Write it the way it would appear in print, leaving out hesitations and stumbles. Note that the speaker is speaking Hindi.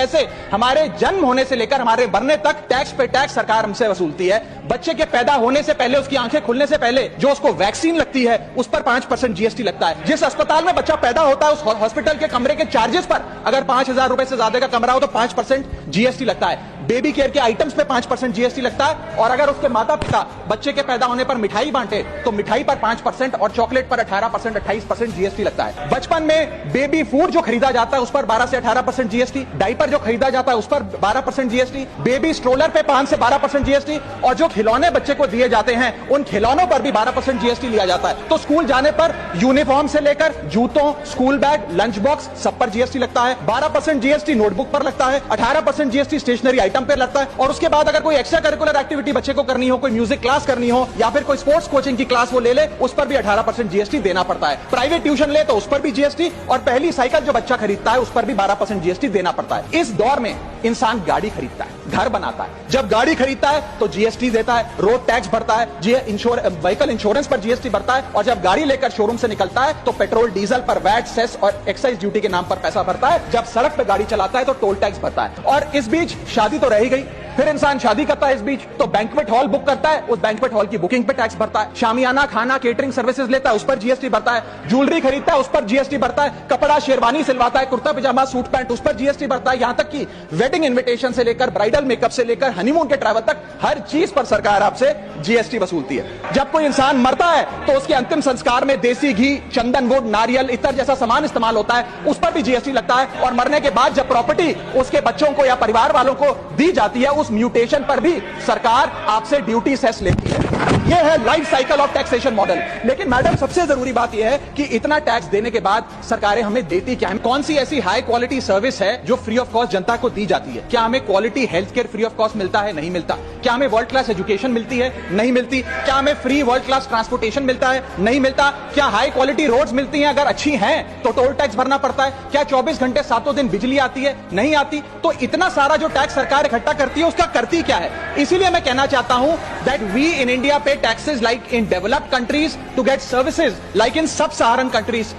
कैसे हमारे जन्म होने से लेकर हमारे मरने तक टैक्स पे टैक्स सरकार हमसे वसूलती है। बच्चे के पैदा होने से पहले, उसकी आंखें खुलने से पहले जो उसको वैक्सीन लगती है उस पर 5% जीएसटी लगता है। जिस अस्पताल में बच्चा पैदा होता है उस हॉस्पिटल के कमरे के चार्जेस पर अगर 5,000 रुपए से ज्यादा का कमरा हो तो 5% जीएसटी लगता है। बेबी केयर के आइटम्स पे 5% जीएसटी लगता है। और अगर उसके माता पिता बच्चे के पैदा होने पर मिठाई बांटे तो मिठाई पर 5% और चॉकलेट पर 18%, 28% जीएसटी लगता है। बचपन में बेबी फूड जो खरीदा जाता है उस पर 12 से 18% जीएसटी, डायपर जो खरीदा जाता है उस पर 12% जीएसटी, बेबी स्ट्रोलर पे 5 से 12% जीएसटी, और जो खिलौने बच्चे को दिए जाते हैं उन खिलौनों पर भी 12% जीएसटी लिया जाता है। तो स्कूल जाने पर यूनिफॉर्म से लेकर जूतों, स्कूल बैग, लंच बॉक्स सब पर जीएसटी लगता है। 12% जीएसटी नोटबुक पर लगता है, 18% जीएसटी स्टेशनरी आइटम पर लगता है। और उसके बाद अगर कोई एक्स्ट्रा करिकुलर एक्टिविटी बच्चे को करनी हो, कोई म्यूजिक क्लास करनी हो या फिर कोई स्पोर्ट्स कोचिंग की क्लास वो ले ले, उस पर भी 18% जीएसटी देना पड़ता है। प्राइवेट ट्यूशन ले तो उस पर भी जीएसटी, और पहली साइकिल जो बच्चा खरीदता है उस पर भी 12% जीएसटी देना पड़ता है। इस दौर में इंसान गाड़ी खरीदता है, घर बनाता है, जब गाड़ी खरीदता है तो जीएसटी देता है, रोड टैक्स भरता है, व्हीकल इंश्योरेंस पर जीएसटी भरता है, और जब गाड़ी लेकर शोरूम से निकलता है तो पेट्रोल डीजल पर वैट, सेस और एक्साइज ड्यूटी के नाम पर पैसा भरता है। जब सड़क पर गाड़ी चलाता है तो टोल टैक्स भरता है। और इस बीच शादी तो रह ही गई, फिर इंसान शादी करता है, इस बीच तो बैंक्वेट हॉल बुक करता है, उस बैंक्वेट हॉल की बुकिंग पे टैक्स भरता है। शामियाना, खाना, केटरिंग सर्विसेज लेता है, उस पर जीएसटी भरता है। ज्वेलरी खरीदता है, उस पर जीएसटी भरता है। कपड़ा, शेरवानी सिलवाता है, कुर्ता पजामा, सूट पैंट, उस पर जीएसटी भरता है। यहां तक कि वेडिंग इन्विटेशन से लेकर ब्राइडल मेकअप से लेकर हनीमून के ट्रैवल तक हर चीज पर सरकार आपसे जीएसटी वसूलती है। जब कोई इंसान मरता है तो उसके अंतिम संस्कार में देसी घी, चंदन वुड, नारियल, इत्र जैसा सामान इस्तेमाल होता है, उस पर भी जीएसटी लगता है। और मरने के बाद जब प्रॉपर्टी उसके बच्चों को या परिवार वालों को दी जाती है, उस म्यूटेशन पर भी सरकार आपसे ड्यूटी सेस लेती है। यह है life cycle of taxation model. लेकिन मैडम, सबसे जरूरी बात यह है कि इतना टैक्स देने के बाद सरकारें हमें देती क्या है? कौन सी ऐसी हाई क्वालिटी सर्विस है जो फ्री ऑफ कॉस्ट जनता को दी जाती है? क्या हमें quality health care free of cost मिलता है? नहीं मिलता। क्या हमें वर्ल्ड क्लास एजुकेशन मिलती है? नहीं मिलती। क्या हमें फ्री वर्ल्ड क्लास ट्रांसपोर्टेशन मिलता है? नहीं मिलता। क्या हाई क्वालिटी रोड्स मिलती हैं? अगर अच्छी हैं तो टोल टैक्स भरना पड़ता है। क्या 24 घंटे 7 दिन बिजली आती है? नहीं आती। तो इतना सारा जो टैक्स सरकार इकट्ठा करती है उसका करती क्या है? इसीलिए मैं कहना चाहता हूं दैट वी इन इंडिया पे taxes like in developed countries to get services like in sub-Saharan countries.